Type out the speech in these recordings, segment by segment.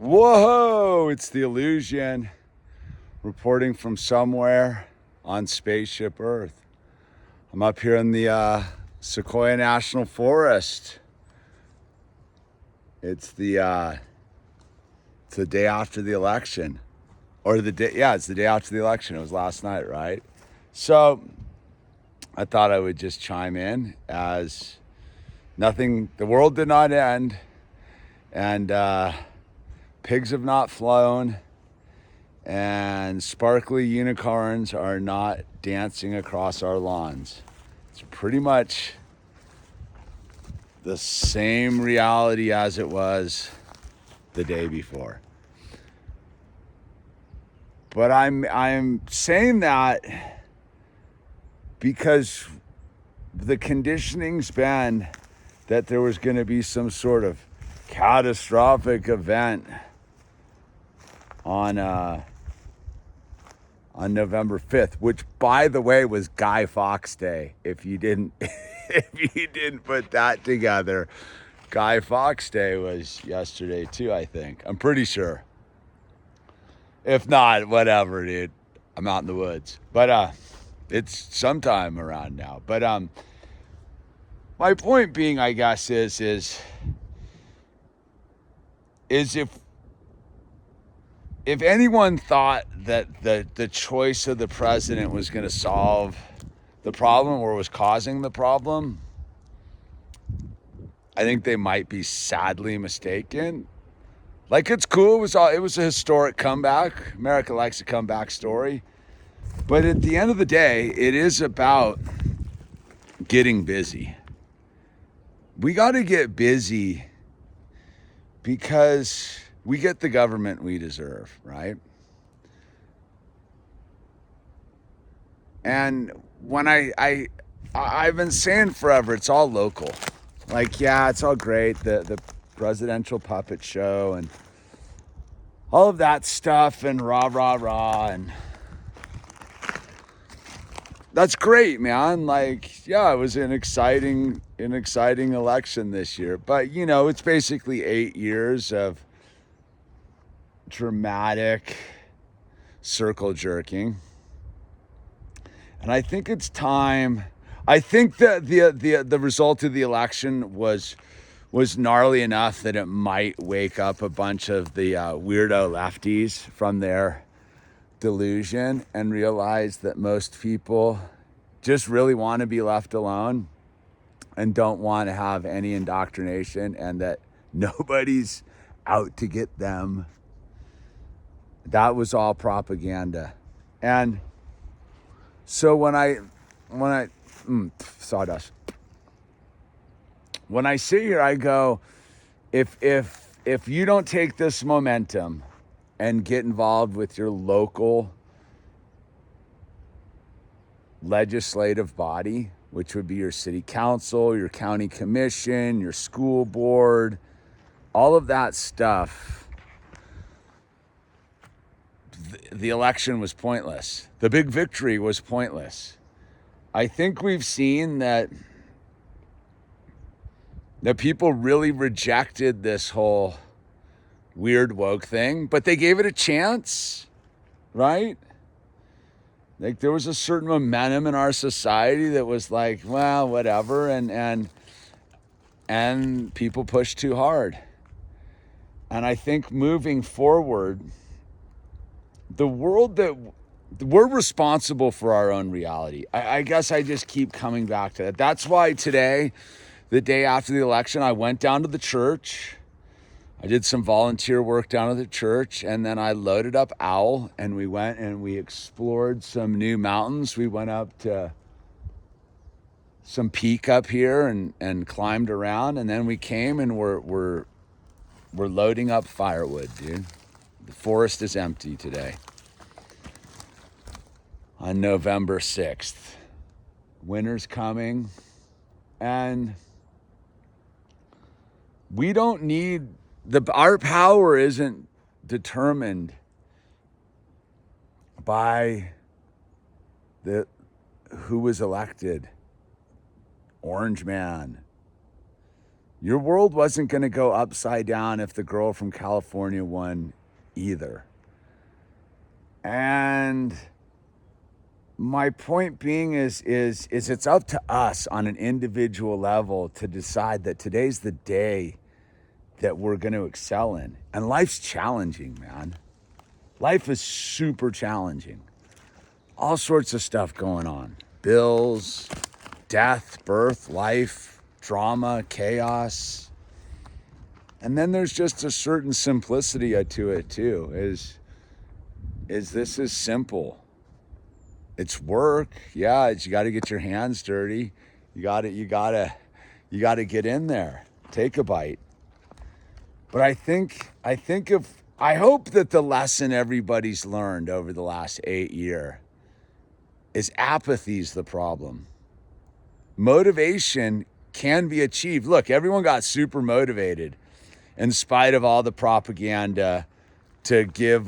Whoa, it's the Illusion reporting from somewhere on Spaceship Earth. I'm up here in the Sequoia National Forest. It's the day after the election. It's the day after the election. It was last night, right? So I thought I would just chime in as the world did not end, and pigs have not flown, and sparkly unicorns are not dancing across our lawns. It's pretty much the same reality as it was the day before. But I'm saying that because the conditioning's been that there was going to be some sort of catastrophic event on November 5th, which, by the way, was Guy Fawkes Day. If you didn't put that together, Guy Fawkes Day was yesterday too, I think. I'm pretty sure. If not, whatever, dude. I'm out in the woods. But it's sometime around now. But my point being, I guess, is if anyone thought that the choice of the president was going to solve the problem or was causing the problem, I think they might be sadly mistaken. Like, it's cool. It was a historic comeback. America likes a comeback story. But at the end of the day, it is about getting busy. We got to get busy because we get the government we deserve, right? And when I've been saying forever, it's all local. Like, yeah, it's all great, the presidential puppet show and all of that stuff and rah, rah, rah. And that's great, man. Like, yeah, it was an exciting election this year. But, it's basically 8 years of dramatic circle jerking. And I think it's time. I think that the result of the election was gnarly enough that it might wake up a bunch of the weirdo lefties from their delusion and realize that most people just really want to be left alone and don't want to have any indoctrination, and that nobody's out to get them. That was all propaganda. And so when I sawdust. When I sit here, I go, if you don't take this momentum and get involved with your local legislative body, which would be your city council, your county commission, your school board, all of that stuff, the election was pointless. The big victory was pointless. I think we've seen that people really rejected this whole weird woke thing, but they gave it a chance, right? Like, there was a certain momentum in our society that was like, well, whatever, and people pushed too hard. And I think moving forward, we're responsible for our own reality. I guess I just keep coming back to that. That's why today, the day after the election, I went down to the church. I did some volunteer work down at the church, and then I loaded up Owl, and we went and we explored some new mountains. We went up to some peak up here and climbed around, and then we came and we're loading up firewood, dude. The forest is empty today on November 6th. Winter's coming, and we don't need our power isn't determined by who was elected. Orange man, Your world wasn't going to go upside down if the girl from California won either. And my point being is it's up to us on an individual level to decide that today's the day that we're going to excel in. And life's challenging, man. Life is super challenging. All sorts of stuff going on. Bills, death, birth, life, drama, chaos. And then there's just a certain simplicity to it too, is this is simple. It's work. Yeah, you got to get your hands dirty. You got to get in there. Take a bite. But I hope that the lesson everybody's learned over the last 8 years is apathy's the problem. Motivation can be achieved. Look, everyone got super motivated in spite of all the propaganda to give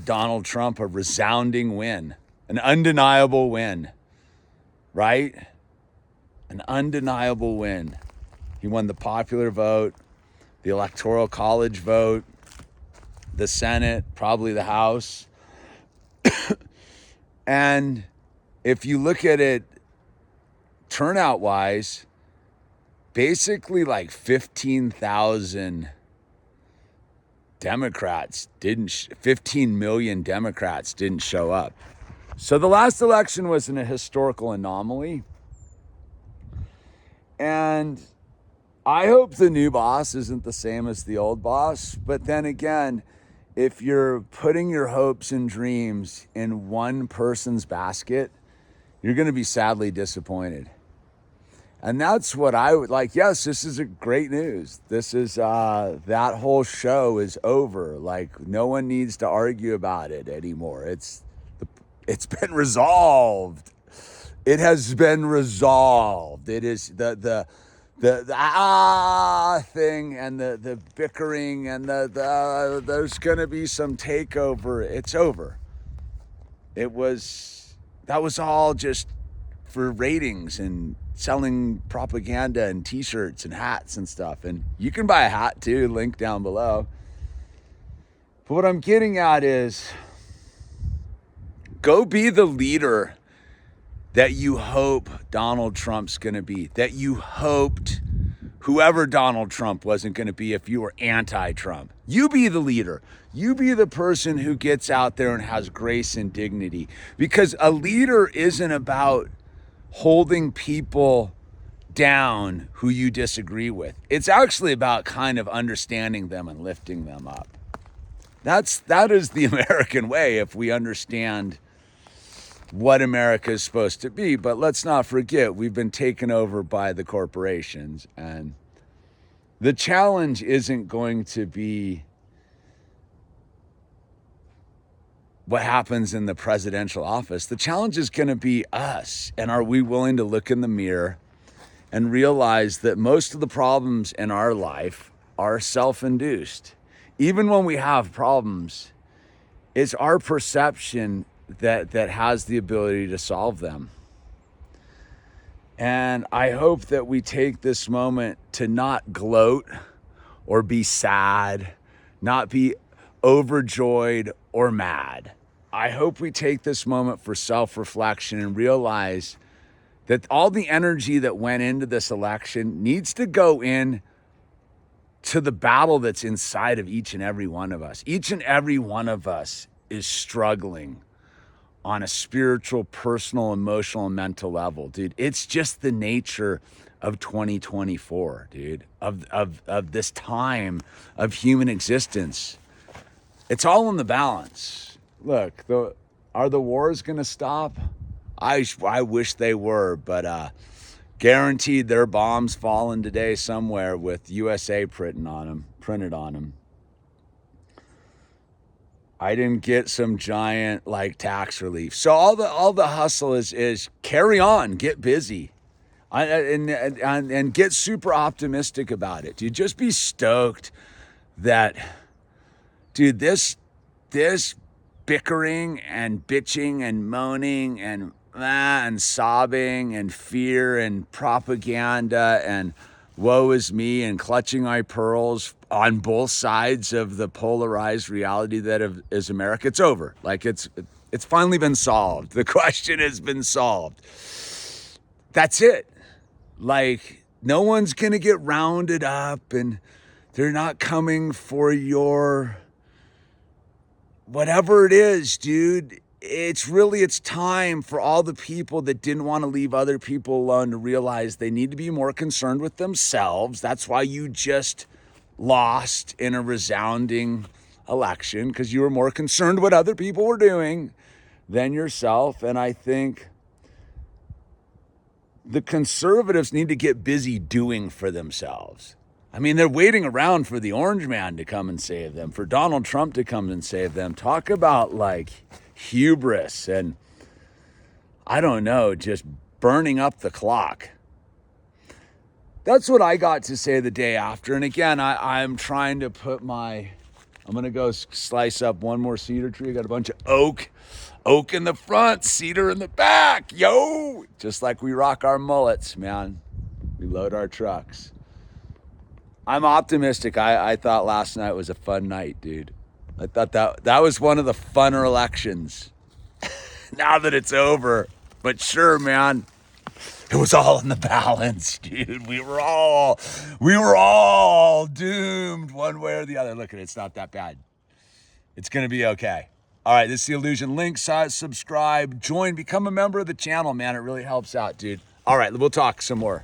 Donald Trump a resounding win. An undeniable win, right? An undeniable win. He won the popular vote, the electoral college vote, the Senate, probably the House. And if you look at it turnout wise, basically like 15,000 Democrats 15 million Democrats didn't show up. So the last election was a historical anomaly. And I hope the new boss isn't the same as the old boss. But then again, if you're putting your hopes and dreams in one person's basket, you're going to be sadly disappointed. And that's what I would like. Yes, this is a great news. This is, that whole show is over. Like, no one needs to argue about it anymore. It's been resolved. It has been resolved. It is the thing and the bickering and there's gonna be some takeover. It's over. That was all just for ratings and selling propaganda and t-shirts and hats and stuff. And you can buy a hat too, link down below. But what I'm getting at is, go be the leader that you hope Donald Trump's going to be, that you hoped whoever Donald Trump wasn't going to be if you were anti-Trump. You be the leader. You be the person who gets out there and has grace and dignity. Because a leader isn't about holding people down who you disagree with. It's actually about kind of understanding them and lifting them up. That is the American way if we understand what America is supposed to be. But let's not forget, we've been taken over by the corporations, and the challenge isn't going to be what happens in the presidential office. The challenge is going to be us, and are we willing to look in the mirror and realize that most of the problems in our life are self-induced. Even when we have problems, it's our perception that has the ability to solve them. And I hope that we take this moment to not gloat or be sad, not be overjoyed or mad. I hope we take this moment for self-reflection and realize that all the energy that went into this election needs to go in to the battle that's inside of each and every one of us. Each and every one of us is struggling on a spiritual, personal, emotional, and mental level, dude. It's just the nature of 2024, dude, of this time of human existence. It's all in the balance. Look, are the wars gonna stop? I wish they were, but guaranteed there are bombs falling today somewhere with USA printed on them. I didn't get some giant like tax relief. So all the hustle is carry on, get busy, and get super optimistic about it. Dude, just be stoked that, dude, this bickering and bitching and moaning and sobbing and fear and propaganda and woe is me and clutching my pearls on both sides of the polarized reality that is America. It's over. Like it's finally been solved. The question has been solved. That's it. Like no one's going to get rounded up and they're not coming for your whatever it is, dude. It's time for all the people that didn't want to leave other people alone to realize they need to be more concerned with themselves. That's why you just lost in a resounding election, because you were more concerned what other people were doing than yourself. And I think the conservatives need to get busy doing for themselves. I mean, they're waiting around for the orange man to come and save them, for Donald Trump to come and save them. Talk about like hubris and, I don't know, just burning up the clock. That's what I got to say the day after. And again, I'm trying to put I'm going to go slice up one more cedar tree. I got a bunch of oak in the front, cedar in the back. Yo, just like we rock our mullets, man. We load our trucks. I'm optimistic. I thought last night was a fun night, dude. I thought that was one of the funner elections. Now that it's over. But sure, man, it was all in the balance, dude. We were all doomed one way or the other. Look at it, it's not that bad. It's gonna be okay. All right, this is The Illusion. Link, subscribe, join, become a member of the channel, man. It really helps out, dude. All right, we'll talk some more.